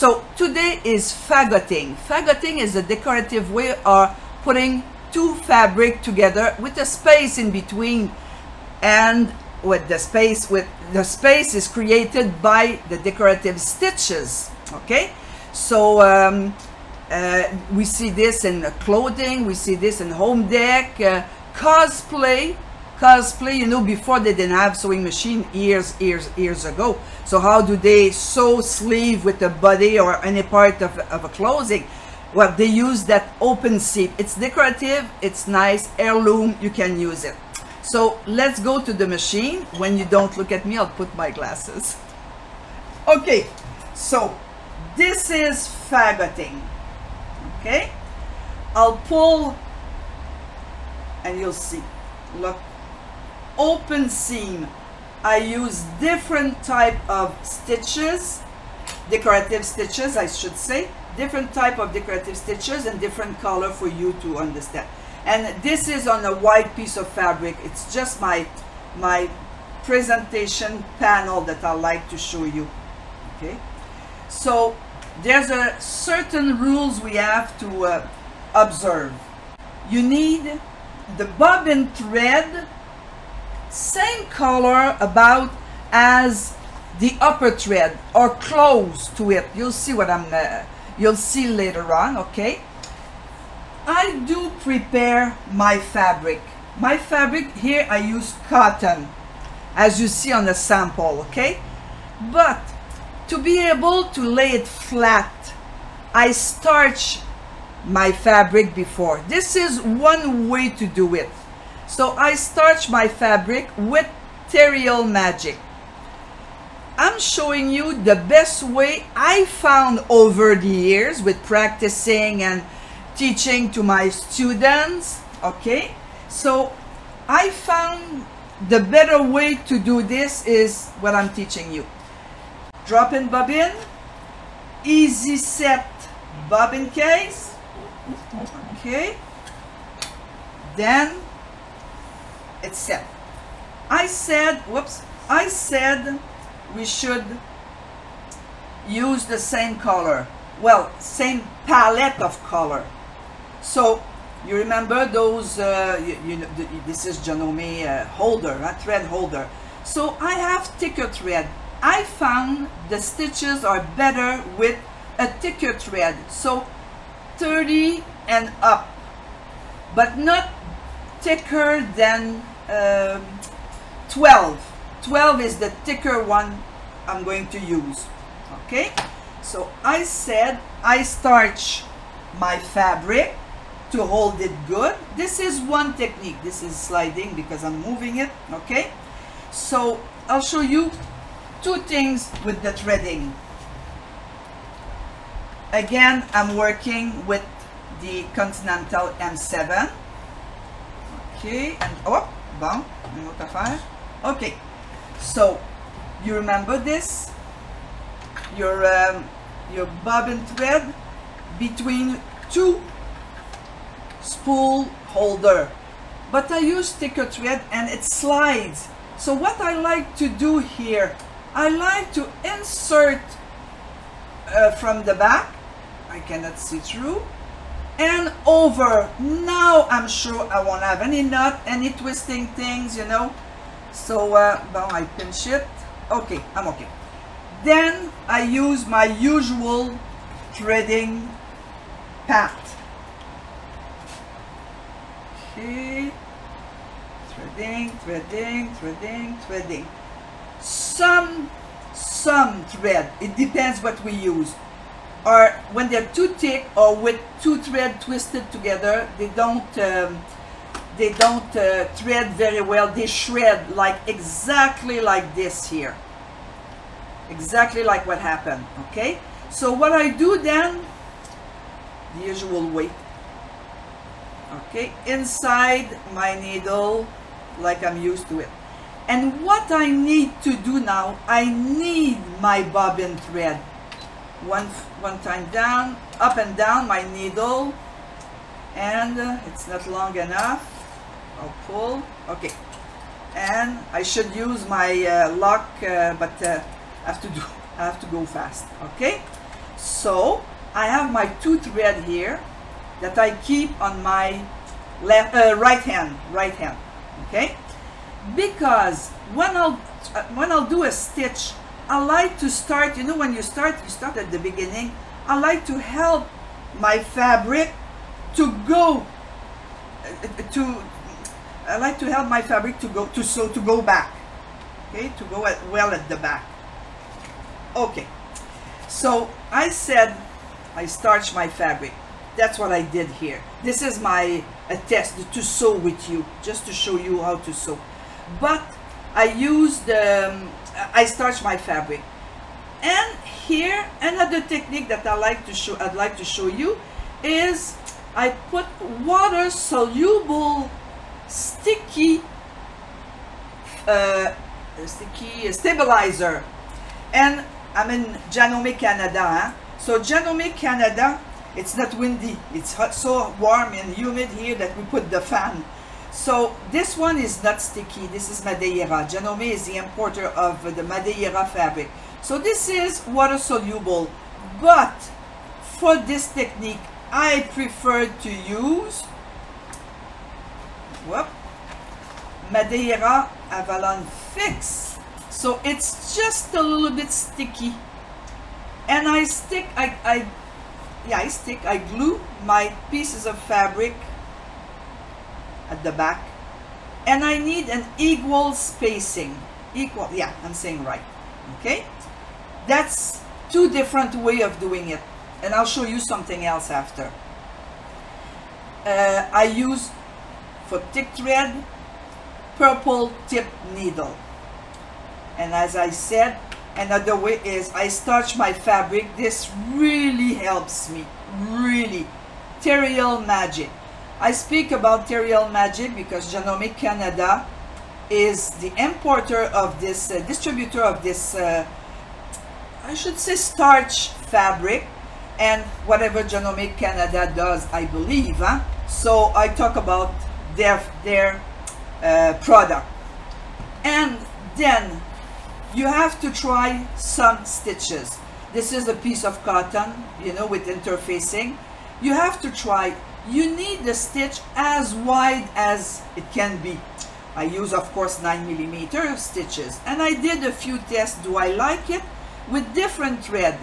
So today is fagoting. Fagoting is a decorative way of putting two fabric together with a space in between, and with the space is created by the decorative stitches. Okay, so we see this in clothing, we see this in home deck, cosplay, you know, before they didn't have sewing machine years ago. So how do they sew sleeve with a body or any part of a clothing? Well, they use that open seam. It's decorative, it's nice, heirloom, you can use it. So let's go to the machine. When you don't look at me, I'll put my glasses. Okay, so this is fagoting. Okay, I'll pull and you'll see. Look, open seam. I use different type of stitches, decorative stitches I should say, different type of decorative stitches and different color for you to understand. And this is on a white piece of fabric. It's just my presentation panel that I like to show you. Okay, so there's a certain rules we have to observe. You need the bobbin thread same color about as the upper thread or close to it. You'll see what you'll see later on. Okay, I do prepare my fabric. My fabric here I use cotton, as you see on the sample. Okay, but to be able to lay it flat, I starch my fabric before. This is one way to do it. So I starch my fabric with Terrial Magic. I'm showing you the best way I found over the years with practicing and teaching to my students. Okay, so I found the better way to do this is what I'm teaching you. Drop in bobbin, easy set bobbin case. Okay, then it's set. I said we should use the same color, well, same palette of color. So you remember those you know, this is Janome holder, a thread holder. So I have thicker thread. I found the stitches are better with a thicker thread, so 30 and up, but not thicker than 12. 12 is the thicker one I'm going to use. Okay, so I said I starch my fabric to hold it good. This is one technique. This is sliding because I'm moving it. Okay, so I'll show you two things with the threading. Again, I'm working with the Continental M7. Okay, and oh, bon, une autre affaire. Okay, so you remember this, your bobbin thread between two spool holder, but I use thicker thread and it slides. So what I like to do here, I like to insert from the back, I cannot see through, and over. Now I'm sure I won't have any knot, any twisting things, you know. So bon, I pinch it. Okay, I'm okay. Then I use my usual threading pat. Okay, threading. Some thread, it depends what we use, or when they're too thick or with two threads twisted together, they don't thread very well. They shred like exactly like this here, exactly like what happened. Okay, so what I do then, the usual way. Okay, inside my needle like I'm used to it. And what I need to do now, I need my bobbin thread. One time down, up and down my needle, and it's not long enough. I'll pull. Okay, and I should use my lock, but I have to go fast. Okay, So I have my 2 thread here that I keep on my right hand, okay? Because when I'll do a stitch, I like to start, you know, when you start at the beginning. I like to help my fabric to go I like to help my fabric to go back, okay, to go well at the back. Okay, so I said I starch my fabric. That's what I did here. This is my test to sew with you, just to show you how to sew. But I used I starch my fabric. And here another technique that I'd like to show you is I put water soluble sticky stabilizer. And I'm in Janome, Canada, huh? So Janome, Canada, it's not windy, it's hot, so warm and humid here that we put the fan. So this one is not sticky. This is Madeira. Janome is the importer of the Madeira fabric. So this is water soluble, but for this technique I prefer to use Madeira Avalon Fix. So it's just a little bit sticky, and I glue my pieces of fabric at the back, and I need an equal spacing. I'm saying right. Okay, that's 2 different way of doing it, and I'll show you something else after. I use for thick thread purple tip needle, and as I said, another way is I starch my fabric. This really helps me, really. Terrial Magic. I speak about Terrial Magic because Janome Canada is the importer of this, distributor of this, I should say, starch fabric, and whatever Janome Canada does, I believe. So I talk about their product. And then you have to try some stitches. This is a piece of cotton, you know, with interfacing. You have to try. You need the stitch as wide as it can be. I use, of course, 9mm stitches, and I did a few tests. Do I like it? With different thread.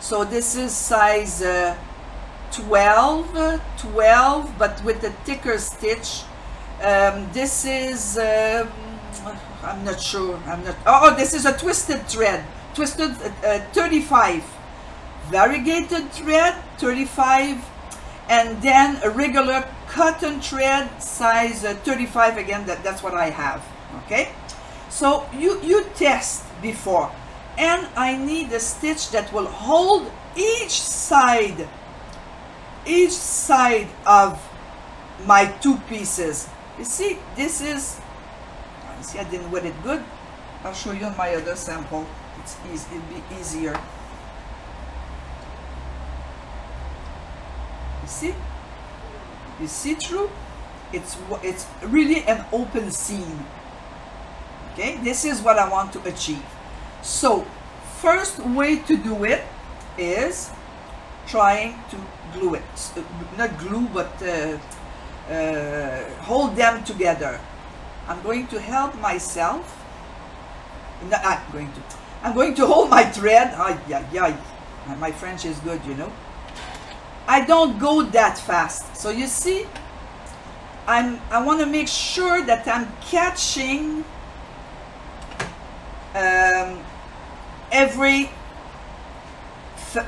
So this is size 12, but with a thicker stitch. This is I'm not sure. Oh, this is a twisted thread. Twisted 35. Variegated thread 35. And then a regular cotton thread size 35 again. That's what I have. Okay, so you test before, and I need a stitch that will hold each side of my 2 pieces. You see, this is, you see, I didn't wet it good. I'll show you on my other sample. It's easy, it'll be easier. You see through? It's really an open seam. Okay, this is what I want to achieve. So first way to do it is trying to glue it, not glue, but hold them together. I'm going to help myself. I'm going to hold my thread. My French is good, you know. I don't go that fast. So you see, I want to make sure that I'm catching every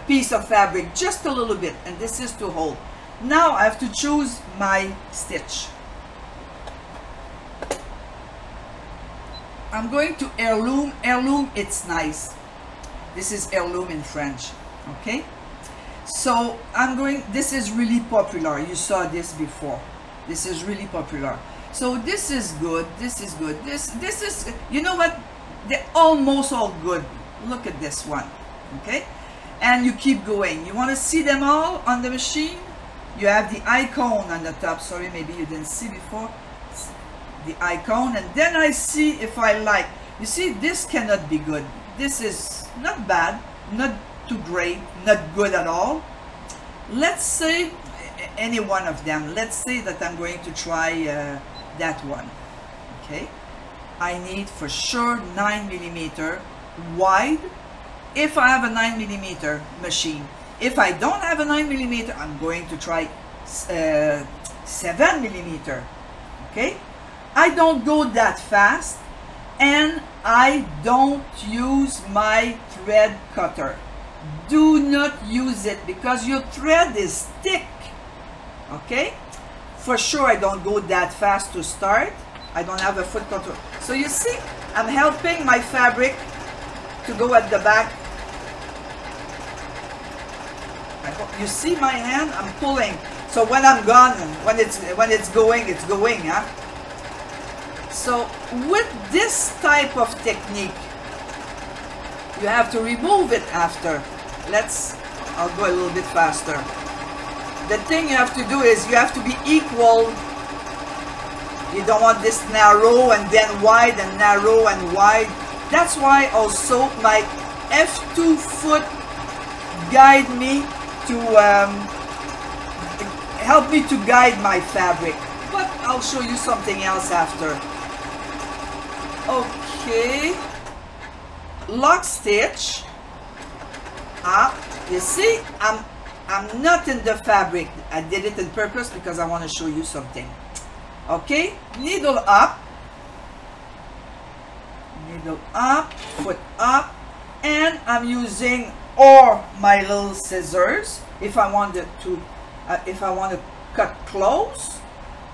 piece of fabric just a little bit, and this is to hold. Now I have to choose my stitch. I'm going to Heirloom. Heirloom, it's nice. This is Heirloom in French. Okay, so I'm going, this is really popular. You saw this before. This is really popular. So this is good. This is good. This is, you know what, they're almost all good. Look at this one. Okay, and you keep going. You want to see them all on the machine? You have the icon on the top. Sorry, maybe you didn't see before. The icon, and then I see if I like. You see, this cannot be good. This is not bad, not too great, not good at all. Let's say any one of them. Let's say that I'm going to try that one. Okay, I need for sure 9mm wide if I have a 9mm machine. If I don't have a 9mm, I'm going to try 7mm. Okay, I don't go that fast, and I don't use my thread cutter. Do not use it because your thread is thick. Okay, for sure I don't go that fast to start. I don't have a foot control. So you see, I'm helping my fabric to go at the back. You see my hand? I'm pulling. So when I'm gone, when it's going, it's going, huh? So with this type of technique, you have to remove it after. I'll go a little bit faster. The thing you have to do is you have to be equal. You don't want this narrow and then wide and narrow and wide. That's why also my F2 foot guide me to help me to guide my fabric. But I'll show you something else after. Okay, lock stitch. You see, I'm not in the fabric. I did it on purpose because I want to show you something. Okay, needle up, foot up, and I'm using my little scissors if I wanted to, if I want to cut close,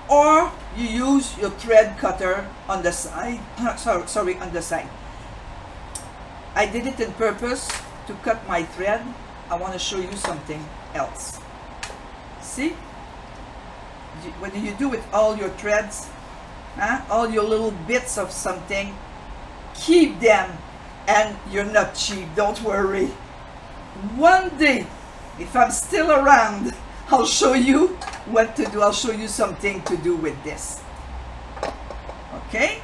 or you use your thread cutter on the side. Sorry, on the side. I did it on purpose to cut my thread. I want to show you something else. See? When you do with all your threads, all your little bits of something, keep them, and you're not cheap, don't worry. One day, if I'm still around, I'll show you what to do. I'll show you something to do with this. Okay,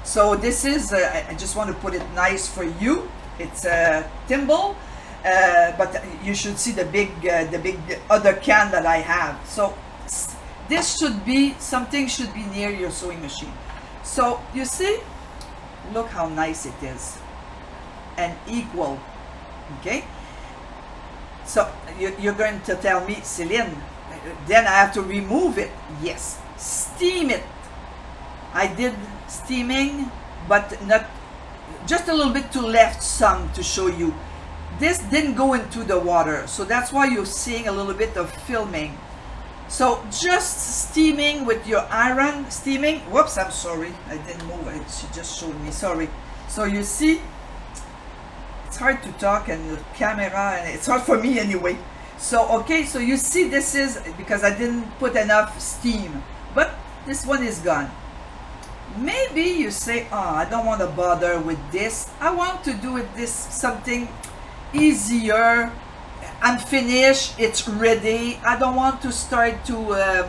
so this is I just want to put it nice for you. It's a thimble, but you should see the big other can that I have. So this should be, something should be near your sewing machine. So you see, look how nice it is, and equal. Okay, so you're going to tell me, Celine, then I have to remove it. Yes, steam it. I did steaming, but not, just a little bit to left some to show you. This didn't go into the water, so that's why you're seeing a little bit of filming. So just steaming with your iron, steaming. Whoops, I'm sorry, I didn't move it. She just showed me, sorry. So you see, it's hard to talk and the camera, and it's hard for me anyway. So okay, so you see, this is because I didn't put enough steam, but this one is gone. Maybe you say, oh, I don't want to bother with this. I want to do with this something easier. I'm finished, it's ready. I don't want to start to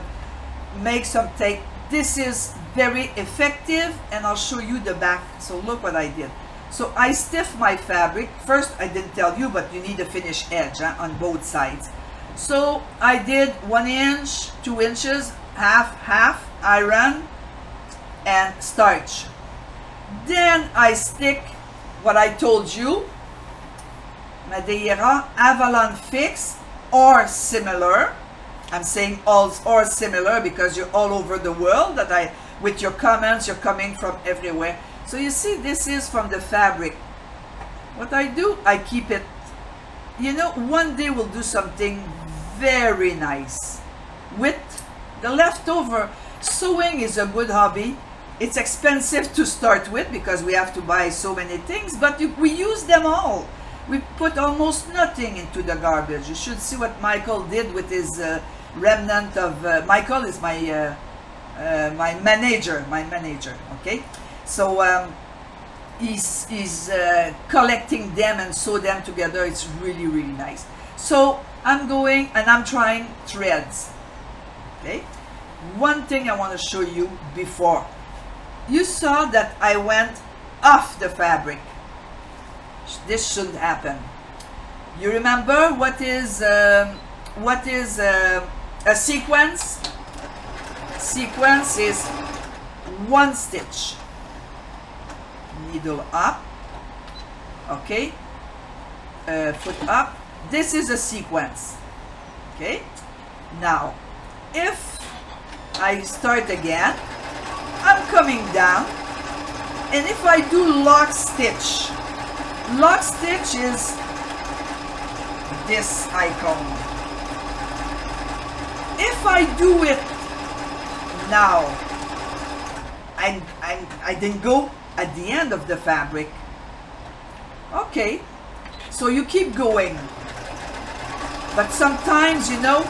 make some tape. This is very effective, and I'll show you the back. So look what I did. So I stiff my fabric. First, I didn't tell you, but you need a finished edge on both sides. So I did 1 inch, 2 inches, half iron and starch. Then I stick what I told you, Madeira, Avalon Fix, or similar. I'm saying all or similar because you're all over the world. With your comments, you're coming from everywhere. So you see, this is from the fabric. What I do, I keep it. You know, one day we'll do something very nice with the leftover. Sewing is a good hobby. It's expensive to start with because we have to buy so many things, but we use them all. We put almost nothing into the garbage. You should see what Michael did with his remnant of. Michael is my my manager. Okay, so he's collecting them and sew them together. It's really, really nice. So I'm going and I'm trying threads. Okay, one thing I want to show you before. You saw that I went off the fabric. This shouldn't happen. You remember what is a sequence? Sequence is one stitch, needle up, okay, foot up. This is a sequence. Okay, now if I start again, I'm coming down, and if I do lock stitch is this icon. If I do it now, I didn't go at the end of the fabric. Okay, so you keep going, but sometimes, you know,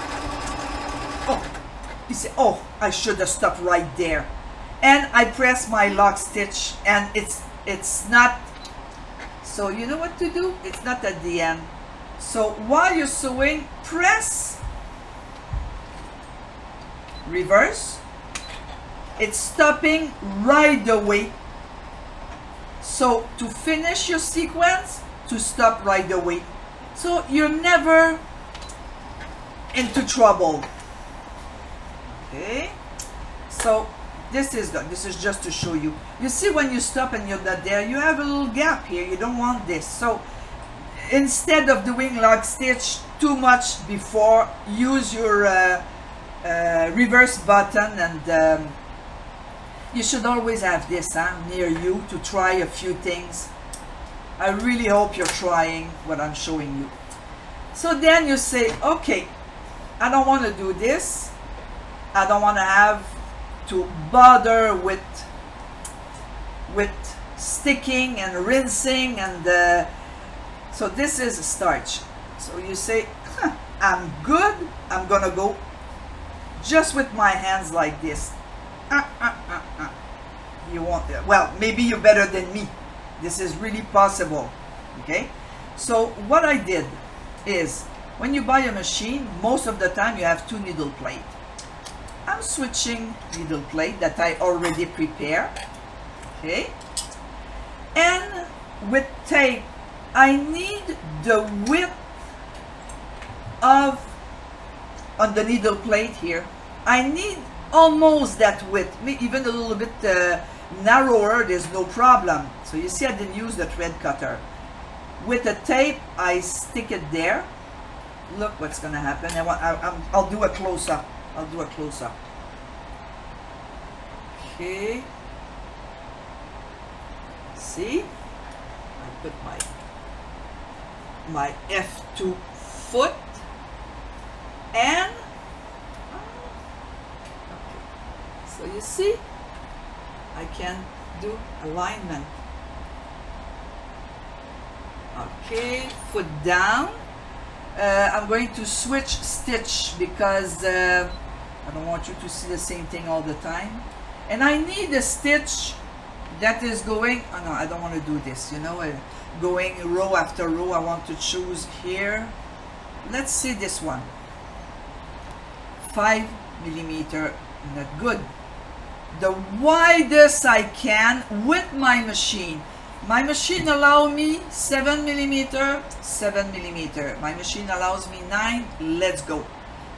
oh, you say, oh, I should have stopped right there, and I press my lock stitch, and it's not. So you know what to do? It's not at the end. So while you're sewing, press reverse. It's stopping right away. So to finish your sequence, to stop right away. So you're never into trouble. Okay, so this is good. This is just to show you. You see, when you stop and you're not there, you have a little gap here. You don't want this. So instead of doing lock stitch too much before, use your reverse button, and you should always have this near you to try a few things. I really hope you're trying what I'm showing you. So then you say, okay, I don't want to do this. I don't want to have to bother with sticking and rinsing, and so this is starch. So you say, huh, I'm good. I'm gonna go just with my hands like this. You want, well, maybe you're better than me. This is really possible. Okay, so what I did is, when you buy a machine, most of the time you have two needle plate. I'm switching needle plate that I already prepared. Okay, and with tape, I need the width of, on the needle plate here, I need almost that width, even a little bit narrower, there's no problem. So you see, I didn't use the thread cutter. With the tape, I stick it there. Look what's gonna happen. I'll do a close-up. I'll do a close-up. Okay. See? I put my F2 foot, and okay. So you see, I can do alignment. Okay, foot down. I'm going to switch stitch because I don't want you to see the same thing all the time, and I need a stitch that is going, oh no, I don't want to do this, you know, going row after row. I want to choose here. Let's see this one, 5 millimeter, not good. The widest I can with my machine. My machine allows me 7 millimeter, 7 millimeter. My machine allows me 9. Let's go.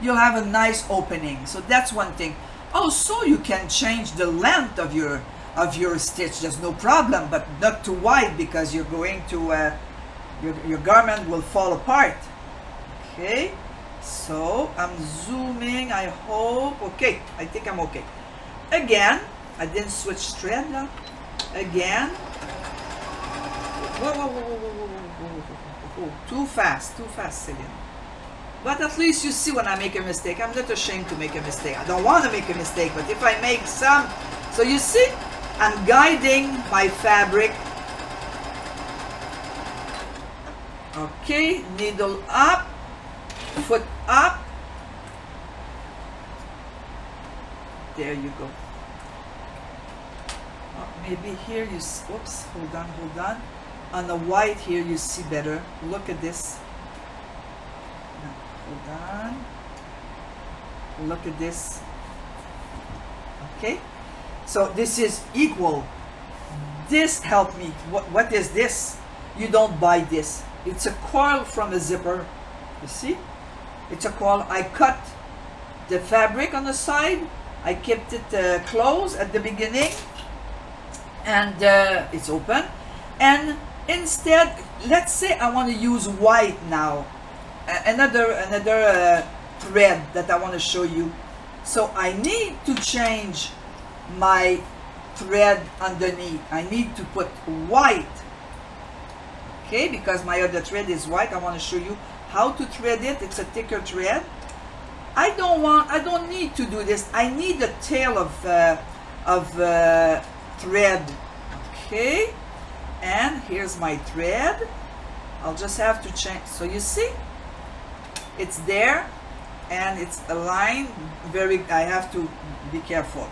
You'll have a nice opening. So that's one thing. Also, you can change the length of your stitch. There's no problem, but not too wide, because you're going to your garment will fall apart. Okay. So I'm zooming. I hope. Okay. I think I'm okay. Again, I didn't switch thread now. Again. Whoa, whoa, whoa, whoa, whoa, whoa, whoa, whoa. Too fast, Celine. But at least you see when I make a mistake. I'm not ashamed to make a mistake. I don't want to make a mistake, but if I make some, so you see, I'm guiding my fabric. Okay, needle up, foot up. There you go. Oh, maybe here you see, oops, hold on. On the white here you see better. Look at this. No, hold on. Look at this. Okay, so this is equal. This helped me. What is this? You don't buy this. It's a coil from a zipper. You see? It's a coil. I cut the fabric on the side. I kept it closed at the beginning, and it's open. And instead, let's say I want to use white now, another thread that I want to show you. So I need to change my thread underneath. I need to put white, okay, because my other thread is white. I want to show you how to thread it. It's a thicker thread. I don't need to do this. I need a tail of thread, okay. And here's my thread. I'll just have to change. So you see, it's there and it's aligned I have to be careful.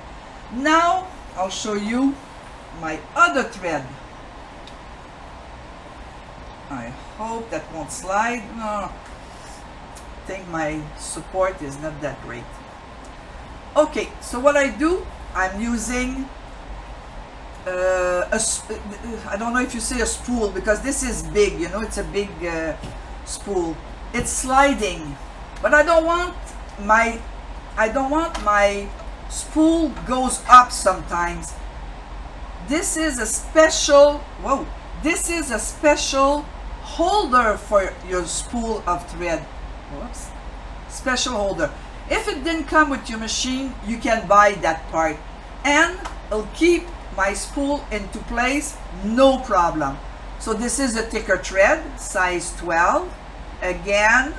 Now I'll show you my other thread. I hope that won't slide. No, I think my support is not that great. Okay, so what I do, I'm using I don't know if you see a spool, because this is big, you know, it's a big spool. It's sliding, but I don't want my spool goes up sometimes. This is a special, whoa, this is a special holder for your spool of thread. Whoops. Special holder. If it didn't come with your machine, you can buy that part, and it'll keep my spool into place, no problem. So this is a thicker thread, size 12. Again,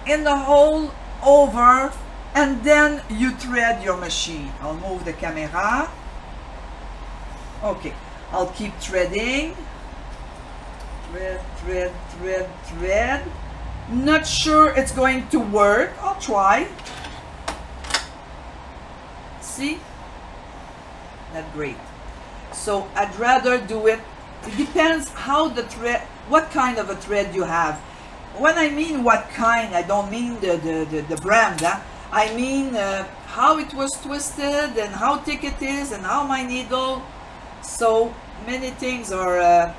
in the hole over, and then you thread your machine. I'll move the camera. Okay, I'll keep threading. Thread, thread, thread, thread. Not sure it's going to work. I'll try. See? Not great. So I'd rather do it. It depends how the thread, what kind of a thread you have. When I mean what kind, I don't mean the brand. Huh? I mean how it was twisted and how thick it is and how my needle. So many things are.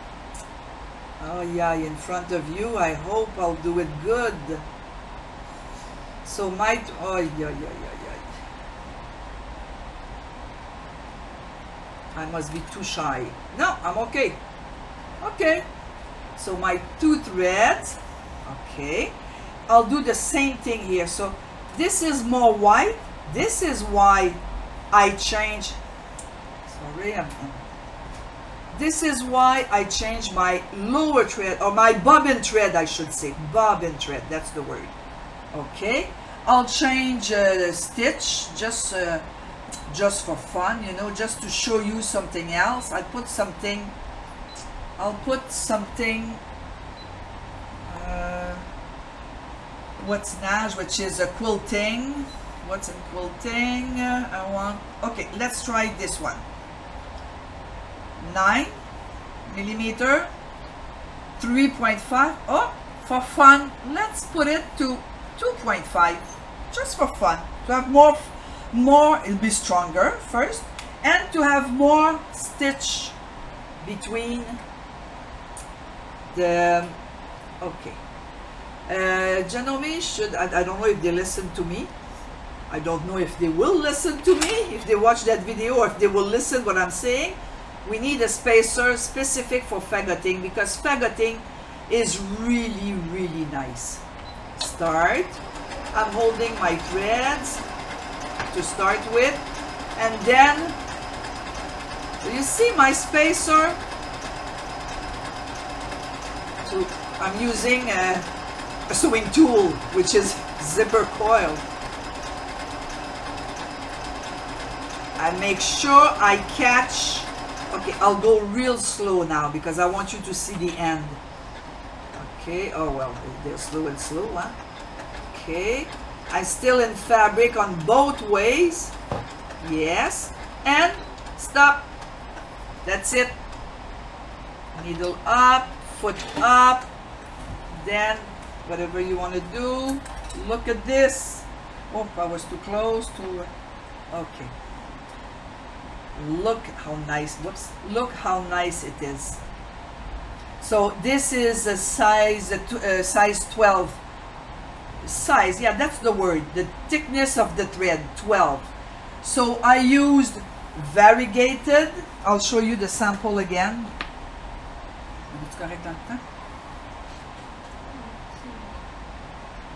Oh yeah, in front of you. I hope I'll do it good. So my. Oh yeah. I must be too shy. No, I'm okay. Okay. So my 2 threads. Okay. I'll do the same thing here. So this is more white. This is why I change. Sorry, this is why I change my lower thread, or my bobbin thread, I should say. Bobbin thread, that's the word. Okay. I'll change the stitch just for fun, you know, just to show you something else. I'll put something what's nage, which is a quilting. What's in quilting? I want, okay, let's try this one. 9mm, 3.5. Oh, for fun, let's put it to 2.5, just for fun, to have more, it'll be stronger first, and to have more stitch between the, okay. Janome should, I don't know if they listen to me. I don't know if they will listen to me, if they watch that video, or if they will listen what I'm saying. We need a spacer specific for fagoting, because fagoting is really, really nice. Start. I'm holding my threads to start with, and then you see my spacer. So I'm using a sewing tool, which is zipper coil. I make sure I catch. Okay, I'll go real slow now because I want you to see the end. Okay, oh well, they're slow and slow, huh? Okay, I'm still in fabric on both ways. Yes, and stop. That's it. Needle up, foot up, then whatever you want to do. Look at this. Oh, I was too close to. Okay. Look how nice. Whoops. Look how nice it is. So So this is a size 12 size. Yeah, that's the word. The thickness of the thread, 12. So I used variegated. I'll show you the sample again.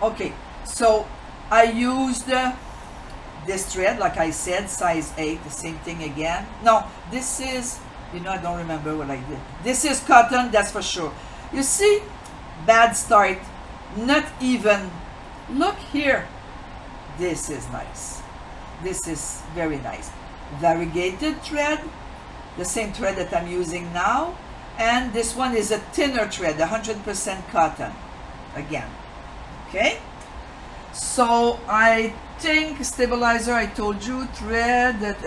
Okay, so I used this thread, like I said, size 8, the same thing again. No, this is, you know, I don't remember what I did. This is cotton, that's for sure. You see, bad start, not even. Look here, this is nice. This is very nice. Variegated thread, the same thread that I'm using now, and this one is a thinner thread, 100% cotton, again. Okay, so I think stabilizer, I told you, thread,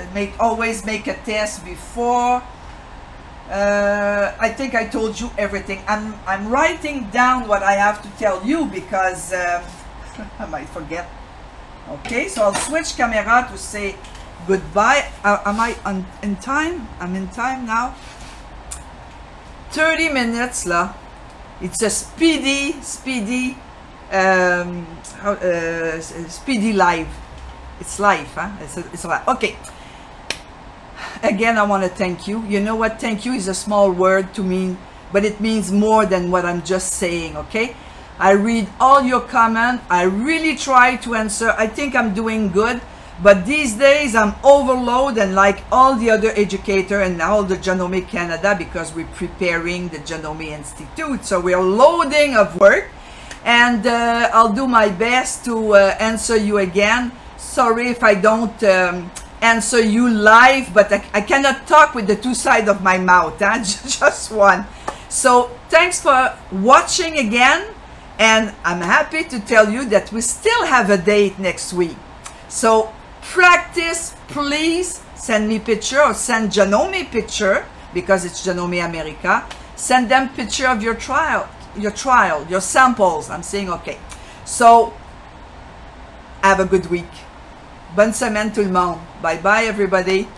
always make a test before. I think I told you everything. I'm writing down what I have to tell you because I might forget. Okay, so I'll switch camera to say goodbye. Am I in time? I'm in time now. 30 minutes lah. It's a speedy live. It's live, huh? It's live. Okay. Again, I want to thank you. You know what? Thank you is a small word to me, but it means more than what I'm just saying, okay? I read all your comments. I really try to answer. I think I'm doing good, but these days I'm overloaded, and like all the other educators and all the Janome Canada, because we're preparing the Janome Institute, so we're loading of work, and I'll do my best to answer you again. Sorry if I don't answer you live, but I cannot talk with the two sides of my mouth, huh? Just one. So thanks for watching again, and I'm happy to tell you that we still have a date next week. So practice, please send me picture, or send Janome picture, because it's Janome America. Send them picture of your trial, your samples. I'm saying okay. So have a good week. Bonne semaine tout le monde. Bye bye everybody.